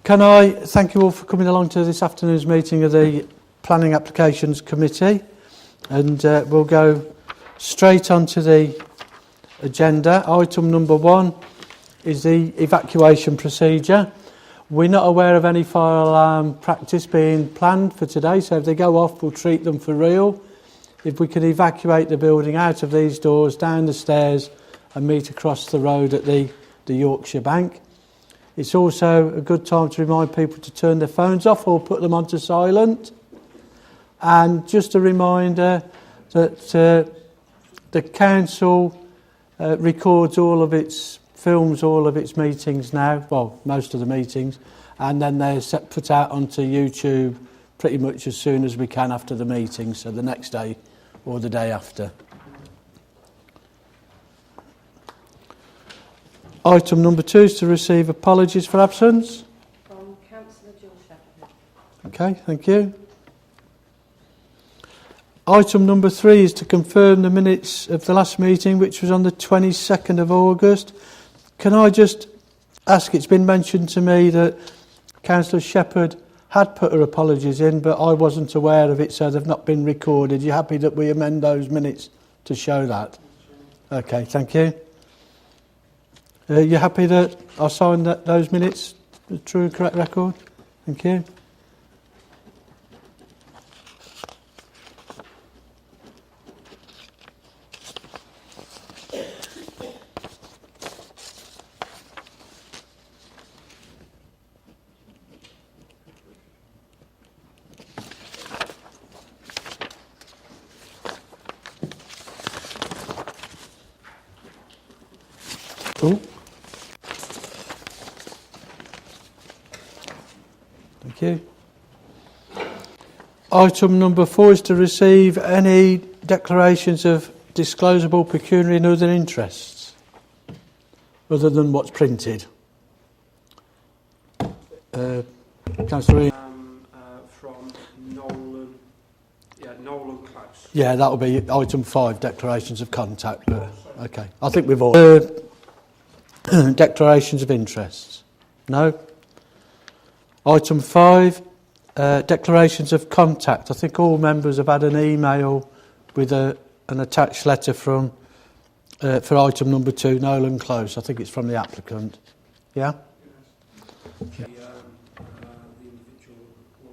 Can I thank you all for coming along to this afternoon's meeting of the Planning Applications Committee, and we'll go straight on to the agenda. Item number 1 is the evacuation procedure. We're not aware of any fire alarm practice being planned for today, so if they go off, we'll treat them for real. If we can evacuate the building out of these doors, down the stairs and meet across the road at the Yorkshire Bank. It's also a good time to remind people to turn their phones off or put them onto silent. And just a reminder that the council records films all of its meetings now, well, most of the meetings, and then they're put out onto YouTube pretty much as soon as we can after the meeting, so the next day or the day after. Item number 2 is to receive apologies for absence. From Councillor Jill Shepherd. Okay, thank you. Item number 3 is to confirm the minutes of the last meeting, which was on the 22nd of August. Can I just ask, it's been mentioned to me that Councillor Shepherd had put her apologies in, but I wasn't aware of it, so they've not been recorded. Are you happy that we amend those minutes to show that? Okay, thank you. You happy that I signed those minutes, the true and correct record? Thank you. Cool. Thank you. Item number 4 is to receive any declarations of disclosable pecuniary and other interests, other than what's printed. Councillor From Nolan Close. Yeah, that'll be item 5, declarations of contact. But, okay, I think we've all... declarations of interests. No. Item 5, declarations of contact. I think all members have had an email with an attached letter from for item number 2, Nolan Close. I think it's from the applicant. Yeah? Yes.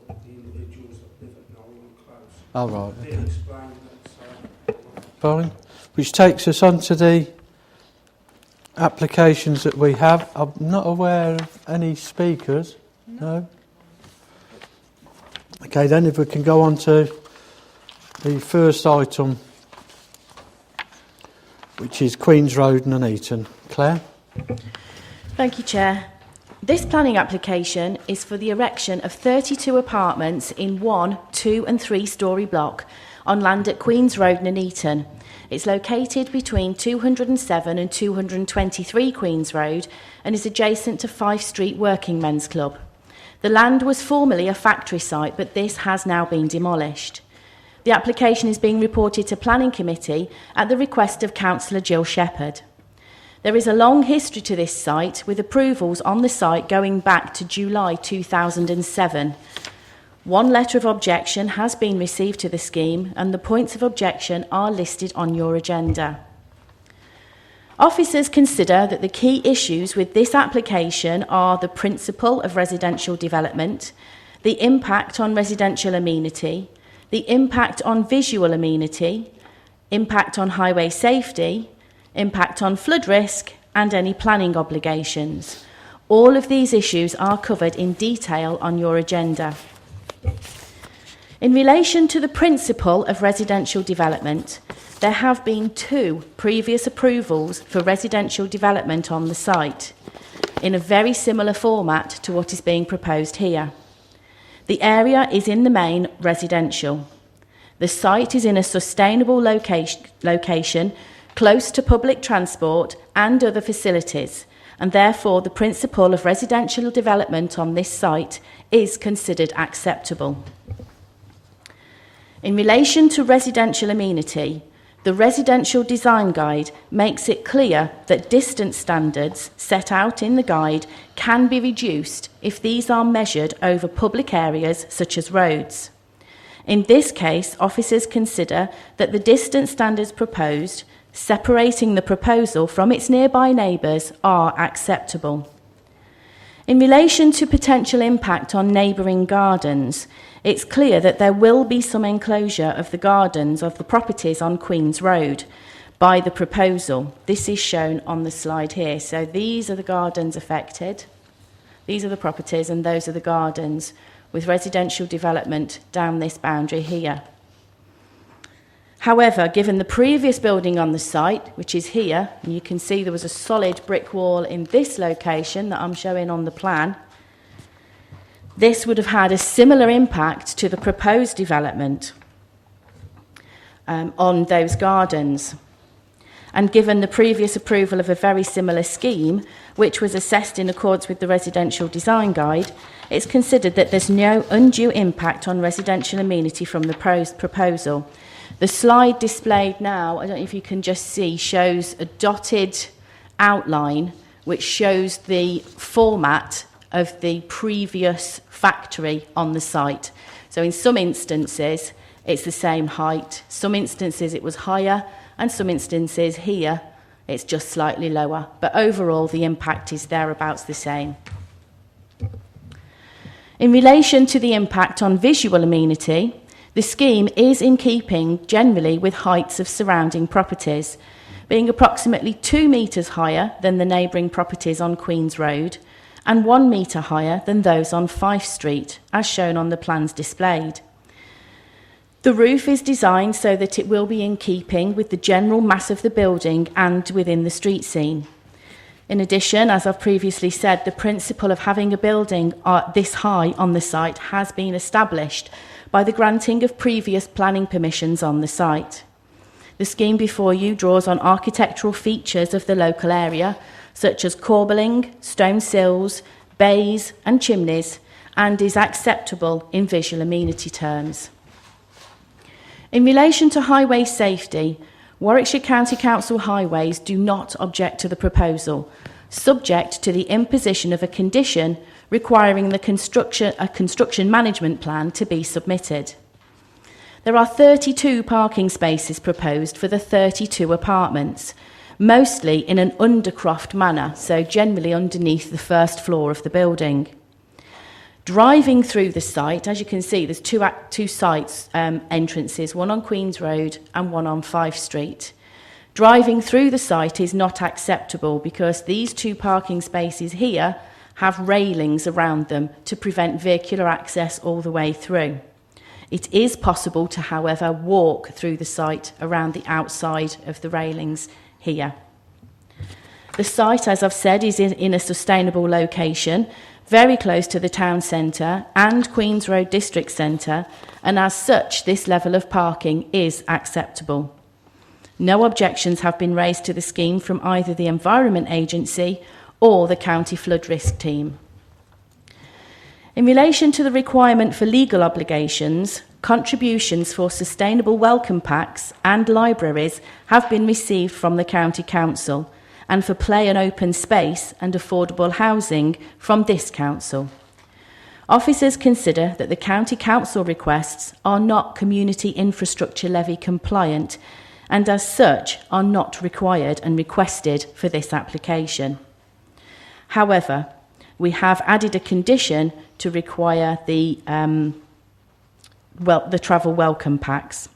The individuals that live at Nolan Close. Oh, right. They Okay. explained that... Fine. Which takes us on to the applications that we have. I'm not aware of any speakers. No. Okay, then if we can go on to the first item, which is Queen's Road, Nuneaton. Claire? Thank you, Chair. This planning application is for the erection of 32 apartments in 1, 2 and 3-storey block on land at Queen's Road, Nuneaton. It's located between 207 and 223 Queen's Road and is adjacent to Fife Street Working Men's Club. The land was formerly a factory site, but this has now been demolished. The application is being reported to Planning Committee at the request of Councillor Jill Shepherd. There is a long history to this site, with approvals on the site going back to July 2007. One letter of objection has been received to the scheme, and the points of objection are listed on your agenda. Officers consider that the key issues with this application are the principle of residential development, the impact on residential amenity, the impact on visual amenity, impact on highway safety, impact on flood risk, and any planning obligations. All of these issues are covered in detail on your agenda. In relation to the principle of residential development, there have been 2 previous approvals for residential development on the site, in a very similar format to what is being proposed here. The area is in the main residential. The site is in a sustainable location close to public transport and other facilities, and therefore the principle of residential development on this site is considered acceptable. In relation to residential amenity, The Residential Design Guide makes it clear that distance standards set out in the guide can be reduced if these are measured over public areas such as roads. In this case, officers consider that the distance standards proposed, separating the proposal from its nearby neighbours, are acceptable. In relation to potential impact on neighbouring gardens, it's clear that there will be some enclosure of the gardens of the properties on Queen's Road by the proposal. This is shown on the slide here. So these are the gardens affected. These are the properties and those are the gardens, with residential development down this boundary here. However, given the previous building on the site, which is here, and you can see there was a solid brick wall in this location that I'm showing on the plan, this would have had a similar impact to the proposed development on those gardens. And given the previous approval of a very similar scheme, which was assessed in accordance with the Residential Design Guide, it's considered that there's no undue impact on residential amenity from the proposal. The slide displayed now, I don't know if you can just see, shows a dotted outline which shows the format of the previous factory on the site. So in some instances, it's the same height. Some instances it was higher, and some instances here, it's just slightly lower. But overall, the impact is thereabouts the same. In relation to the impact on visual amenity, the scheme is in keeping generally with heights of surrounding properties, being approximately 2 metres higher than the neighbouring properties on Queen's Road and 1 metre higher than those on Fife Street, as shown on the plans displayed. The roof is designed so that it will be in keeping with the general mass of the building and within the street scene. In addition, as I've previously said, the principle of having a building this high on the site has been established by the granting of previous planning permissions on the site. The scheme before you draws on architectural features of the local area, such as corbelling, stone sills, bays and chimneys, and is acceptable in visual amenity terms. In relation to highway safety, Warwickshire County Council Highways do not object to the proposal, subject to the imposition of a condition requiring a construction management plan to be submitted. There are 32 parking spaces proposed for the 32 apartments, mostly in an undercroft manner, so generally underneath the first floor of the building. Driving through the site, as you can see, there's two sites entrances, one on Queen's Road and one on Fife Street. Driving through the site is not acceptable because these 2 parking spaces here have railings around them to prevent vehicular access all the way through. It is possible to, however, walk through the site around the outside of the railings here. The site, as I've said, is in a sustainable location, very close to the town centre and Queen's Road District Centre, and as such, this level of parking is acceptable. No objections have been raised to the scheme from either the Environment Agency or the County Flood Risk Team. In relation to the requirement for legal obligations, contributions for sustainable welcome packs and libraries have been received from the County Council, and for play and open space and affordable housing from this council. Officers consider that the County Council requests are not Community Infrastructure Levy compliant and as such are not required and requested for this application. However, we have added a condition to require the travel welcome packs.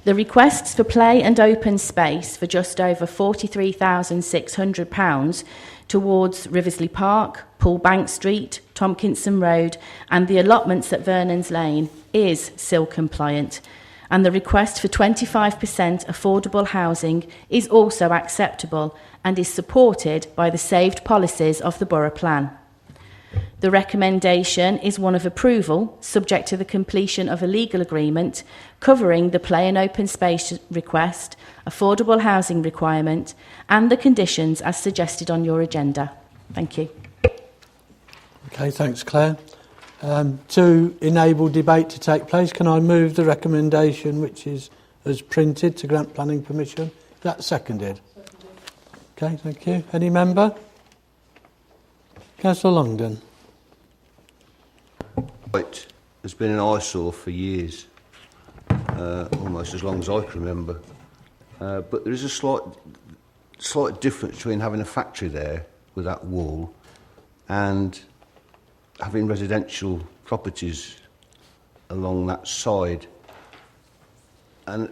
The requests for play and open space for just over £43,600 towards Riversley Park, Poolbank Street, Tompkinson Road and the allotments at Vernon's Lane is SIL compliant, and the request for 25% affordable housing is also acceptable and is supported by the saved policies of the Borough Plan. The recommendation is one of approval, subject to the completion of a legal agreement covering the play and open space request, affordable housing requirement, and the conditions as suggested on your agenda. Thank you. Okay, thanks, Claire. To enable debate to take place, can I move the recommendation which is as printed to grant planning permission. Is that seconded? Okay, thank you. Any member? Councillor Longden. It has been an eyesore for years, almost as long as I can remember. But there is a slight difference between having a factory there with that wall and having residential properties along that side. And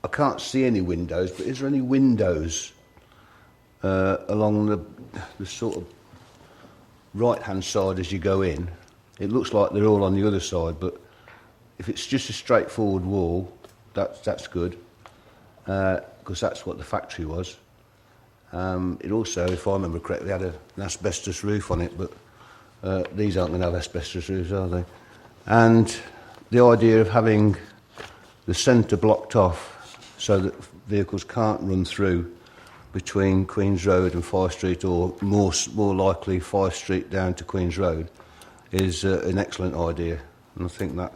I can't see any windows, but is there any windows along the sort of right-hand side as you go in? It looks like they're all on the other side, but if it's just a straightforward wall, that's good, because that's what the factory was. It also, if I remember correctly, had an asbestos roof on it, but these aren't going to have asbestos roofs, are they? And the idea of having the centre blocked off so that vehicles can't run through between Queen's Road and Fire Street, or more likely Fire Street down to Queen's Road, is an excellent idea. And I think that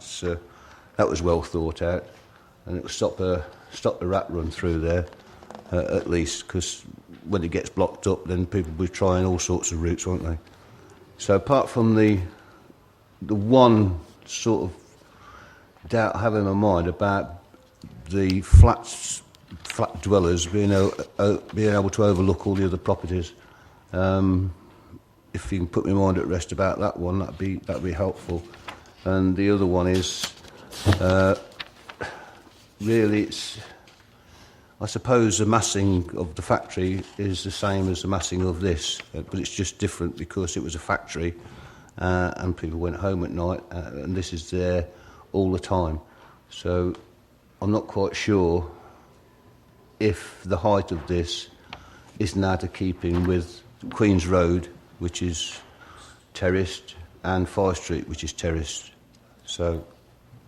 was well thought out, and it will stop the rat run through there, at least, because when it gets blocked up, then people will be trying all sorts of routes, won't they? So apart from the one sort of doubt I have in my mind about the flat dwellers being able to overlook all the other properties, if you can put my mind at rest about that one, that'd be helpful. And the other one is really, I suppose the massing of the factory is the same as the massing of this, but it's just different because it was a factory and people went home at night, and this is there all the time. So I'm not quite sure if the height of this is now to keeping with Queen's Road, which is terraced, and Fire Street, which is terraced. So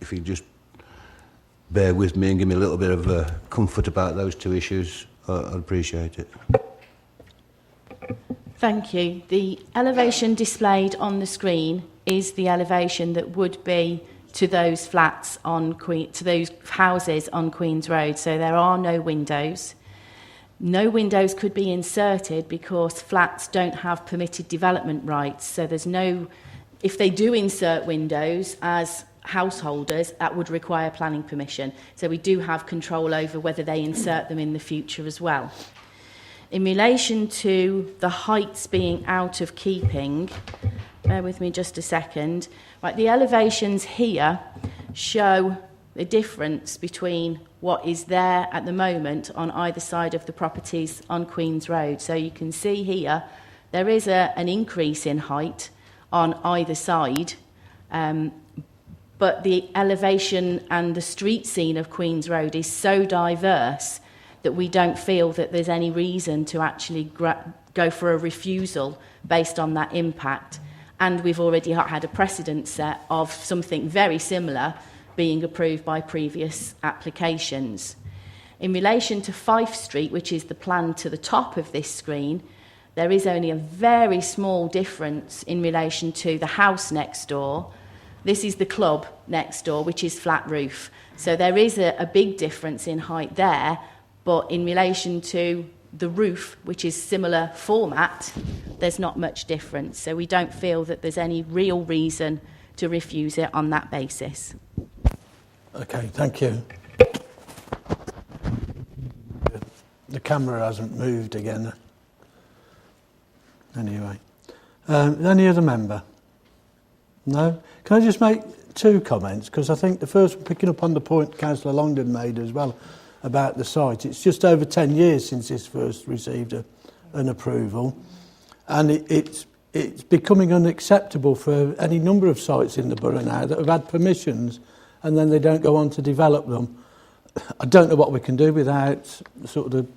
if you just bear with me and give me a little bit of comfort about those two issues, I'd appreciate it. Thank you. The elevation displayed on the screen is the elevation that would be to those flats to those houses on Queen's Road. So there are no windows. No windows could be inserted because flats don't have permitted development rights. So there's no, if they do insert windows as householders, that would require planning permission. So we do have control over whether they insert them in the future as well. In relation to the heights being out of keeping, bear with me just a second. Right, the elevations here show the difference between what is there at the moment on either side of the properties on Queen's Road. So you can see here there is an increase in height on either side, but the elevation and the street scene of Queen's Road is so diverse that we don't feel that there's any reason to actually go for a refusal based on that impact. And we've already had a precedent set of something very similar being approved by previous applications. In relation to Fife Street, which is the plan to the top of this screen, there is only a very small difference in relation to the house next door. This is the club next door, which is flat roof. So there is a big difference in height there, but in relation to the roof, which is similar format, there's not much difference. So we don't feel that there's any real reason to refuse it on that basis. Okay, thank you. The camera hasn't moved again. Anyway. Any other member? No? Can I just make two comments? Because I think the first one, picking up on the point Councillor Longden made as well about the site, it's just over 10 years since this first received an approval, and it's becoming unacceptable for any number of sites in the borough now that have had permissions and then they don't go on to develop them. I don't know what we can do without sort of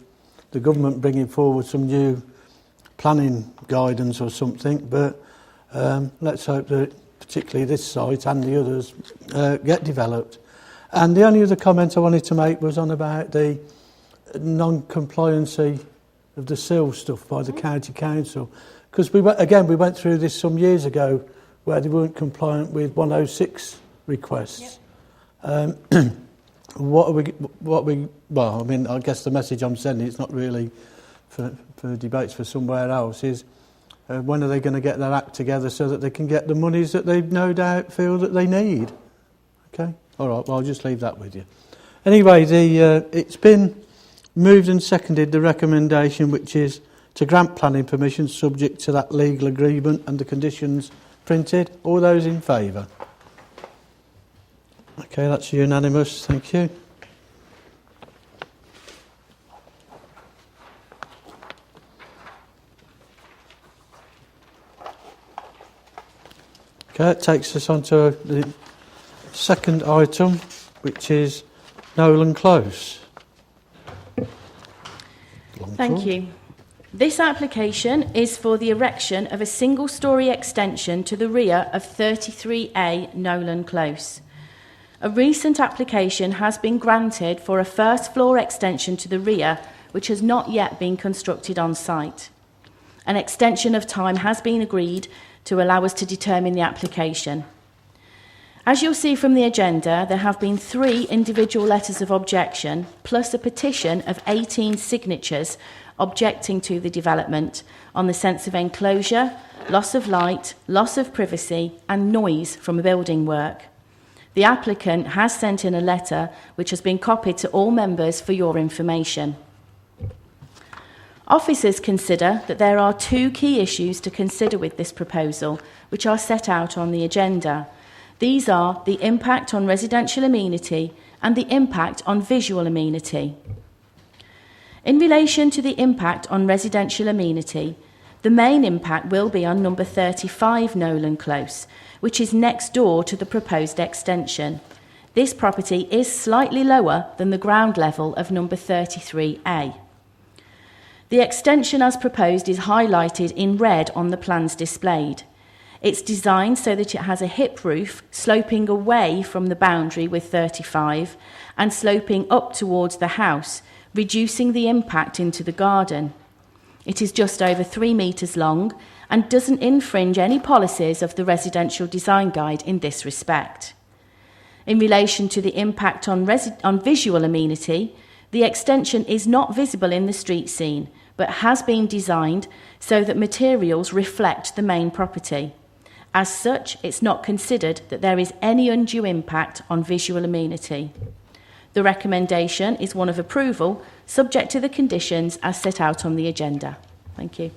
the government bringing forward some new planning guidance or something, but let's hope that particularly this site and the others get developed. And the only other comment I wanted to make was on about the non-compliancy of the sill stuff by the county council. Because we went through this some years ago where they weren't compliant with 106 requests. Yep. well, I mean, I guess the message I'm sending, it's not really for debates for somewhere else, is when are they going to get their act together so that they can get the monies that they no doubt feel that they need? Okay? All right, well, I'll just leave that with you. Anyway, it's been moved and seconded, the recommendation, which is to grant planning permission subject to that legal agreement and the conditions printed. All those in favour? Okay, that's unanimous. Thank you. Okay, it takes us on to the second item, which is Nolan Close. Thank you. This application is for the erection of a single-storey extension to the rear of 33A Nolan Close. A recent application has been granted for a first-floor extension to the rear, which has not yet been constructed on site. An extension of time has been agreed to allow us to determine the application. As you'll see from the agenda, there have been 3 individual letters of objection, plus a petition of 18 signatures objecting to the development on the sense of enclosure, loss of light, loss of privacy, and noise from building work. The applicant has sent in a letter which has been copied to all members for your information. Officers consider that there are 2 key issues to consider with this proposal, which are set out on the agenda. These are the impact on residential amenity and the impact on visual amenity. In relation to the impact on residential amenity, the main impact will be on number 35 Nolan Close, which is next door to the proposed extension. This property is slightly lower than the ground level of number 33A. The extension as proposed is highlighted in red on the plans displayed. It's designed so that it has a hip roof sloping away from the boundary with 35 and sloping up towards the house, reducing the impact into the garden. It is just over 3 metres long and doesn't infringe any policies of the Residential Design Guide in this respect. In relation to the impact on visual amenity, the extension is not visible in the street scene, but has been designed so that materials reflect the main property. As such, it's not considered that there is any undue impact on visual amenity. The recommendation is one of approval, subject to the conditions as set out on the agenda. Thank you.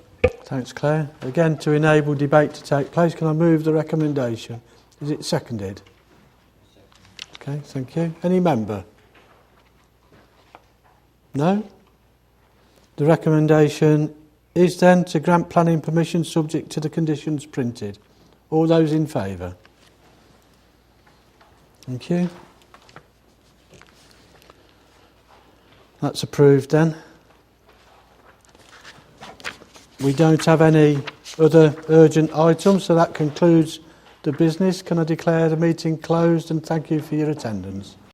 Thanks, Claire. Again, to enable debate to take place, can I move the recommendation? Is it seconded? Okay, thank you. Any member? No? The recommendation is then to grant planning permission subject to the conditions printed. All those in favour? Thank you. That's approved then. We don't have any other urgent items, so that concludes the business. Can I declare the meeting closed and thank you for your attendance?